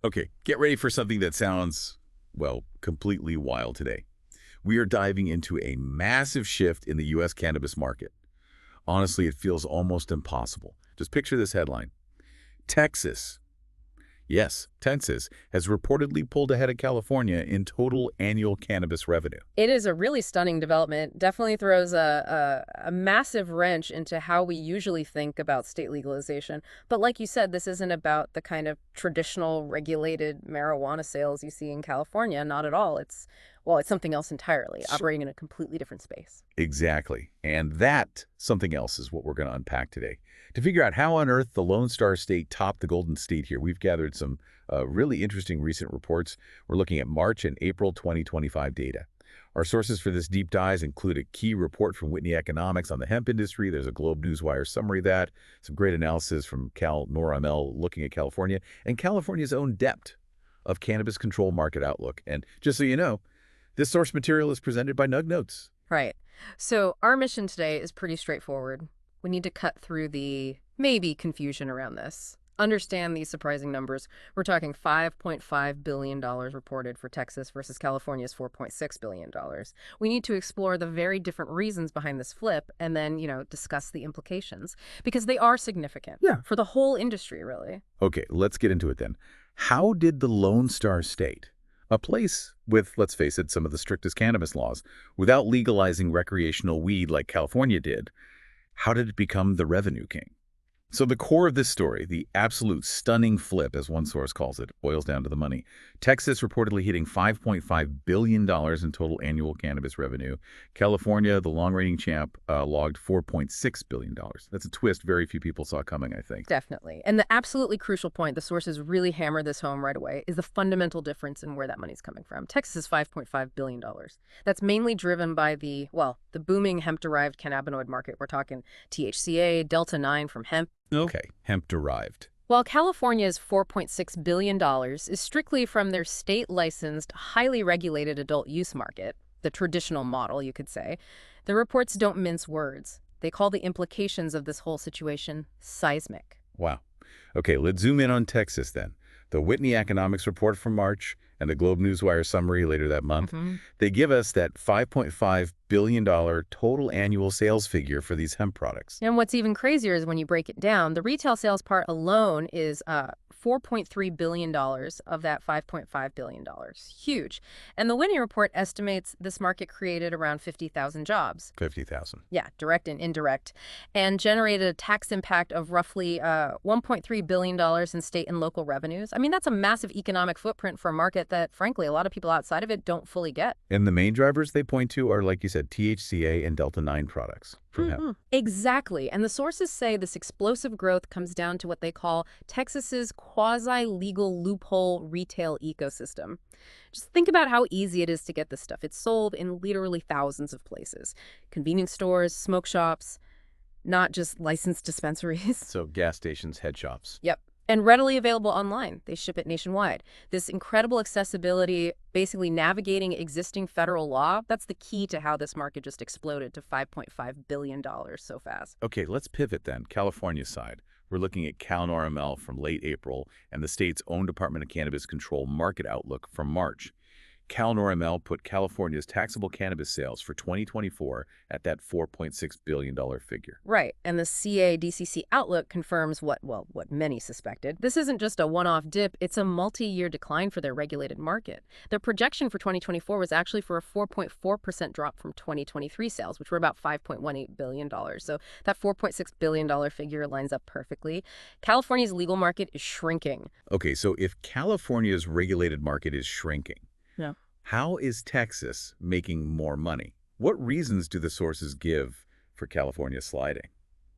Okay, get ready for something that sounds, well, completely wild today. We are diving into a massive shift in the U.S. cannabis market. Honestly, it feels almost impossible. Just picture this headline. Texas, yes, Texas, has reportedly pulled ahead of California in total annual cannabis revenue. It is a really stunning development. Definitely throws a massive wrench into how we usually think about state legalization. But like you said, this isn't about the kind of traditional regulated marijuana sales you see in California. Not at all. Well, it's something else entirely, operating in a completely different space. Exactly. And that something else is what we're going to unpack today. To figure out how on earth the Lone Star State topped the Golden State here, we've gathered some really interesting recent reports. We're looking at March and April 2025 data. Our sources for this deep dive include a key report from Whitney Economics on the hemp industry. There's a GlobeNewswire summary of that, some great analysis from NORML looking at California, and California's own depth of cannabis control market outlook. And just so you know, this source material is presented by Nug Notes. Right. So our mission today is pretty straightforward. We need to cut through the maybe confusion around this. Understand these surprising numbers. We're talking $5.5 billion reported for Texas versus California's $4.6 billion. We need to explore the very different reasons behind this flip and then, discuss the implications because they are significant for the whole industry, really. Okay, let's get into it then. How did the Lone Star State, a place with, let's face it, some of the strictest cannabis laws, without legalizing recreational weed like California did, how did it become the revenue king? So the core of this story, the absolute stunning flip, as one source calls it, boils down to the money. Texas reportedly hitting $5.5 billion in total annual cannabis revenue. California, the long-reigning champ, logged $4.6 billion. That's a twist very few people saw coming, I think. Definitely. And the absolutely crucial point, the sources really hammer this home right away, is the fundamental difference in where that money's coming from. Texas is $5.5 billion. That's mainly driven by the booming hemp-derived cannabinoid market. We're talking THCA, Delta-9 from hemp. Okay, hemp-derived. While California's $4.6 billion is strictly from their state-licensed, highly regulated adult use market, the traditional model, you could say, the reports don't mince words. They call the implications of this whole situation seismic. Wow. Okay, let's zoom in on Texas then. The Whitney Economics report from March and the GlobeNewswire summary later that month, they give us that $5.5 billion total annual sales figure for these hemp products. And what's even crazier is when you break it down, the retail sales part alone is $4.3 billion of that $5.5 billion. Huge. And the Whitney report estimates this market created around 50,000 jobs. 50,000. Yeah, direct and indirect, and generated a tax impact of roughly $1.3 billion in state and local revenues. I mean, that's a massive economic footprint for a market that, frankly, a lot of people outside of it don't fully get. And the main drivers they point to are, like you said, THCA and Delta-9 products from hemp. Exactly. And the sources say this explosive growth comes down to what they call Texas's quasi-legal loophole retail ecosystem. Just think about how easy it is to get this stuff. It's sold in literally thousands of places. Convenience stores, smoke shops, not just licensed dispensaries. So gas stations, head shops. Yep. And readily available online. They ship it nationwide. This incredible accessibility, basically navigating existing federal law, that's the key to how this market just exploded to $5.5 billion so fast. Okay, let's pivot then. California side. We're looking at CalNORML from late April and the state's own Department of Cannabis Control market outlook from March. CalNORML put California's taxable cannabis sales for 2024 at that $4.6 billion figure. Right, and the CA DCC outlook confirms what many suspected. This isn't just a one-off dip, it's a multi-year decline for their regulated market. Their projection for 2024 was actually for a 4.4% drop from 2023 sales, which were about $5.18 billion. So that $4.6 billion figure lines up perfectly. California's legal market is shrinking. Okay, so if California's regulated market is shrinking, Yeah. how is Texas making more money? What reasons do the sources give for California sliding?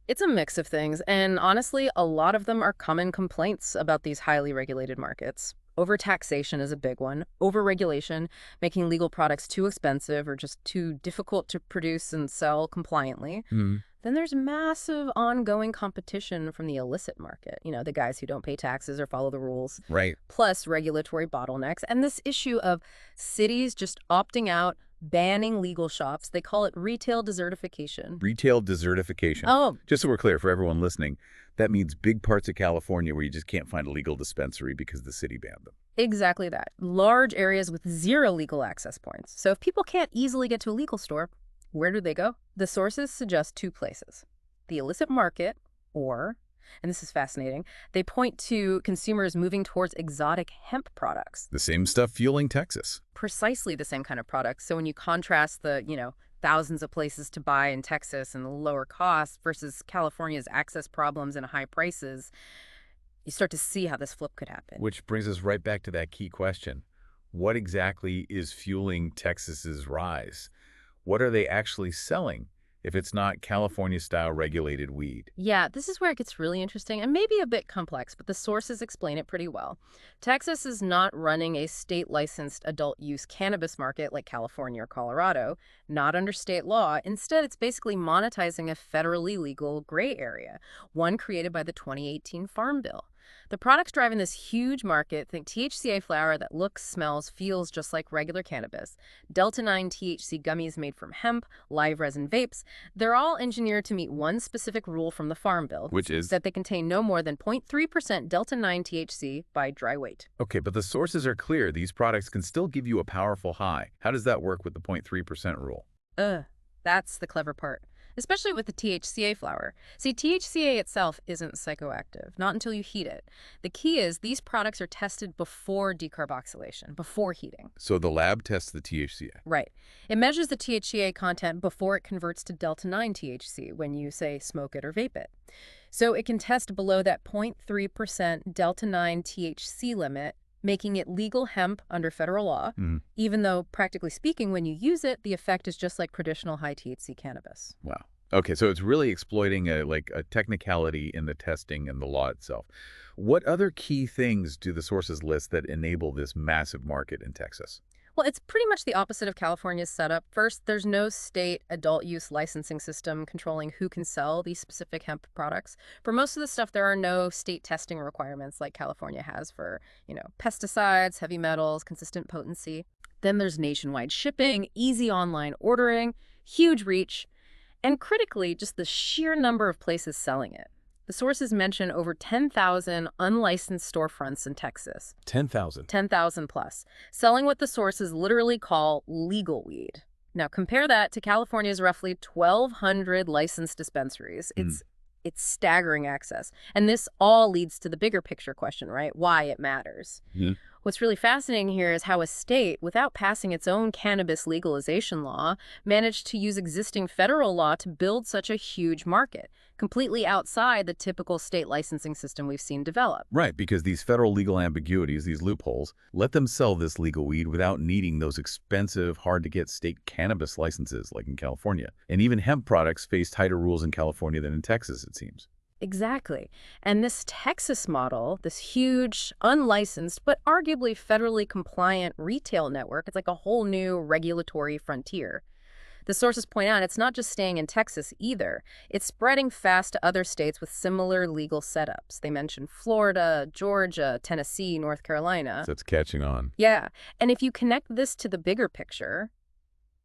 It's a mix of things, and honestly, a lot of them are common complaints about these highly regulated markets. Overtaxation is a big one. Overregulation, making legal products too expensive or just too difficult to produce and sell compliantly. Then there's massive ongoing competition from the illicit market, the guys who don't pay taxes or follow the rules. Right. Plus regulatory bottlenecks. And this issue of cities just opting out, banning legal shops. They call it retail desertification. Retail desertification. Oh, Just so we're clear for everyone listening, That means big parts of California where you just can't find a legal dispensary because the city banned them. Exactly that. Large areas with zero legal access points. So if people can't easily get to a legal store, where do they go? The sources suggest two places: the illicit market, or, and this is fascinating, they point to consumers moving towards exotic hemp products. The same stuff fueling Texas. Precisely the same kind of products. So when you contrast the, thousands of places to buy in Texas and the lower costs versus California's access problems and high prices, you start to see how this flip could happen. Which brings us right back to that key question. What exactly is fueling Texas's rise? What are they actually selling if it's not California-style regulated weed? Yeah, this is where it gets really interesting and maybe a bit complex, but the sources explain it pretty well. Texas is not running a state-licensed adult-use cannabis market like California or Colorado, not under state law. Instead, it's basically monetizing a federally legal gray area, one created by the 2018 Farm Bill. The products driving this huge market, think THCA flower that looks, smells, feels just like regular cannabis, Delta-9 THC gummies made from hemp, live resin vapes. They're all engineered to meet one specific rule from the Farm Bill, Which is? that they contain no more than 0.3% Delta-9 THC by dry weight. Okay, but the sources are clear. These products can still give you a powerful high. How does that work with the 0.3% rule? That's the clever part. Especially with the THCA flower. See, THCA itself isn't psychoactive, not until you heat it. The key is these products are tested before decarboxylation, before heating. So the lab tests the THCA. Right. It measures the THCA content before it converts to Delta-9 THC when you, say, smoke it or vape it. So it can test below that 0.3% Delta-9 THC limit, making it legal hemp under federal law, even though, practically speaking, when you use it, the effect is just like traditional high-THC cannabis. Wow. Okay, so it's really exploiting a technicality in the testing and the law itself. What other key things do the sources list that enable this massive market in Texas? Well, it's pretty much the opposite of California's setup. First, there's no state adult use licensing system controlling who can sell these specific hemp products. For most of the stuff, there are no state testing requirements like California has for, pesticides, heavy metals, consistent potency. Then there's nationwide shipping, easy online ordering, huge reach, and critically, just the sheer number of places selling it. The sources mention over 10,000 unlicensed storefronts in Texas. 10,000. 10,000 plus, selling what the sources literally call legal weed. Now, compare that to California's roughly 1,200 licensed dispensaries. It's staggering access. And this all leads to the bigger picture question, right? Why it matters. What's really fascinating here is how a state, without passing its own cannabis legalization law, managed to use existing federal law to build such a huge market, completely outside the typical state licensing system we've seen develop. Right, because these federal legal ambiguities, these loopholes, let them sell this legal weed without needing those expensive, hard-to-get state cannabis licenses like in California. And even hemp products face tighter rules in California than in Texas, it seems. Exactly. And this Texas model, this huge, unlicensed, but arguably federally compliant retail network, it's like a whole new regulatory frontier. The sources point out it's not just staying in Texas either. It's spreading fast to other states with similar legal setups. They mention Florida, Georgia, Tennessee, North Carolina. So it's catching on. Yeah. And if you connect this to the bigger picture,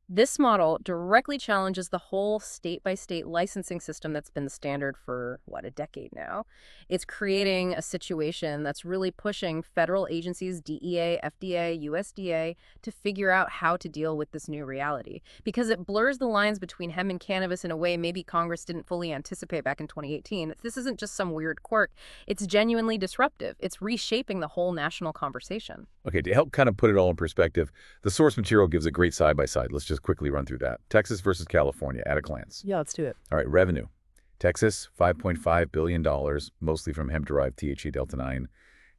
this model directly challenges the whole state-by-state licensing system that's been the standard for, a decade now. It's creating a situation that's really pushing federal agencies, DEA, FDA, USDA, to figure out how to deal with this new reality. Because it blurs the lines between hemp and cannabis in a way maybe Congress didn't fully anticipate back in 2018. This isn't just some weird quirk. It's genuinely disruptive. It's reshaping the whole national conversation. Okay, to help kind of put it all in perspective, the source material gives a great side-by-side. Let's just quickly run through that. Texas versus California at a glance. Yeah, let's do it. All right, revenue. Texas, $5.5 billion, mostly from hemp-derived THCA Delta-9.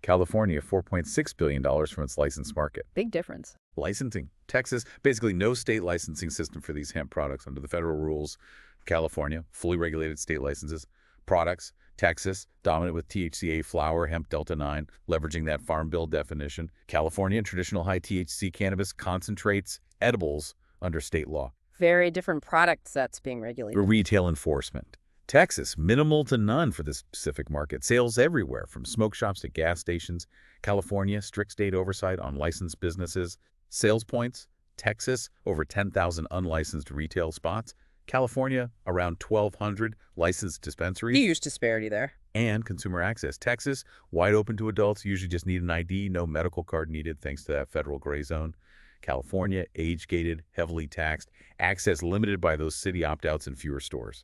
California, $4.6 billion from its licensed market. Big difference. Licensing. Texas, basically no state licensing system for these hemp products under the federal rules. California, fully regulated state licenses. Products. Texas, dominant with THCA flower, hemp Delta-9, leveraging that Farm Bill definition. California, traditional high THC cannabis, concentrates, edibles under state law. Very different product sets being regulated. Retail enforcement. Texas, minimal to none for this specific market. Sales everywhere, from smoke shops to gas stations. California, strict state oversight on licensed businesses. Sales points. Texas, over 10,000 unlicensed retail spots. California, around 1,200 licensed dispensaries. Huge disparity there. and consumer access. Texas, wide open to adults, usually just need an ID, no medical card needed thanks to that federal gray zone. California, age-gated, heavily taxed, access limited by those city opt-outs and fewer stores.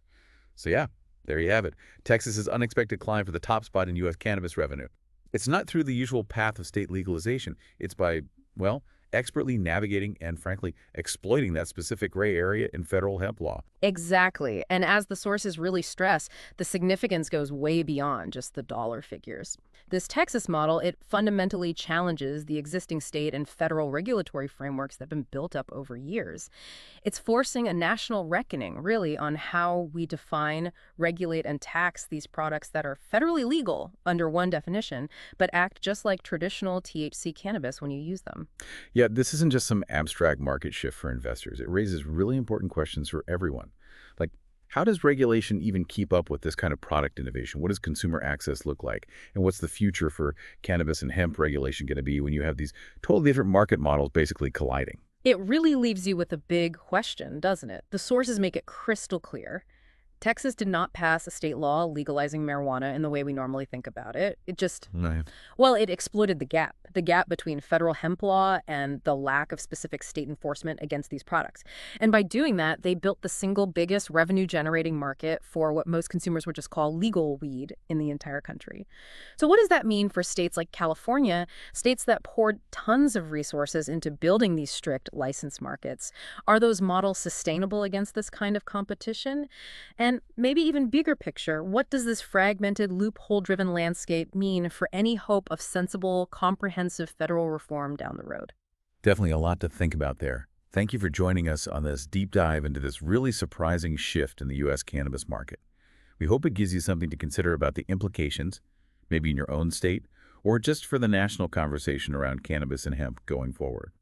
So yeah, there you have it. Texas's unexpected climb for the top spot in U.S. cannabis revenue. It's not through the usual path of state legalization. It's by, well, expertly navigating and, frankly, exploiting that specific gray area in federal hemp law. Exactly. And as the sources really stress, the significance goes way beyond just the dollar figures. This Texas model, it fundamentally challenges the existing state and federal regulatory frameworks that have been built up over years. It's forcing a national reckoning, really, on how we define, regulate, and tax these products that are federally legal under one definition, but act just like traditional THC cannabis when you use them. Yeah, this isn't just some abstract market shift for investors. It raises really important questions for everyone. Like, how does regulation even keep up with this kind of product innovation? What does consumer access look like? And what's the future for cannabis and hemp regulation going to be when you have these totally different market models basically colliding? It really leaves you with a big question, doesn't it? The sources make it crystal clear. Texas did not pass a state law legalizing marijuana in the way we normally think about it. It just, Right. well, it exploited the gap between federal hemp law and the lack of specific state enforcement against these products. And by doing that, they built the single biggest revenue-generating market for what most consumers would just call legal weed in the entire country. So what does that mean for states like California, states that poured tons of resources into building these strict license markets? Are those models sustainable against this kind of competition? And maybe even bigger picture, what does this fragmented, loophole-driven landscape mean for any hope of sensible, comprehensive federal reform down the road? Definitely a lot to think about there. Thank you for joining us on this deep dive into this really surprising shift in the U.S. cannabis market. We hope it gives you something to consider about the implications, maybe in your own state, or just for the national conversation around cannabis and hemp going forward.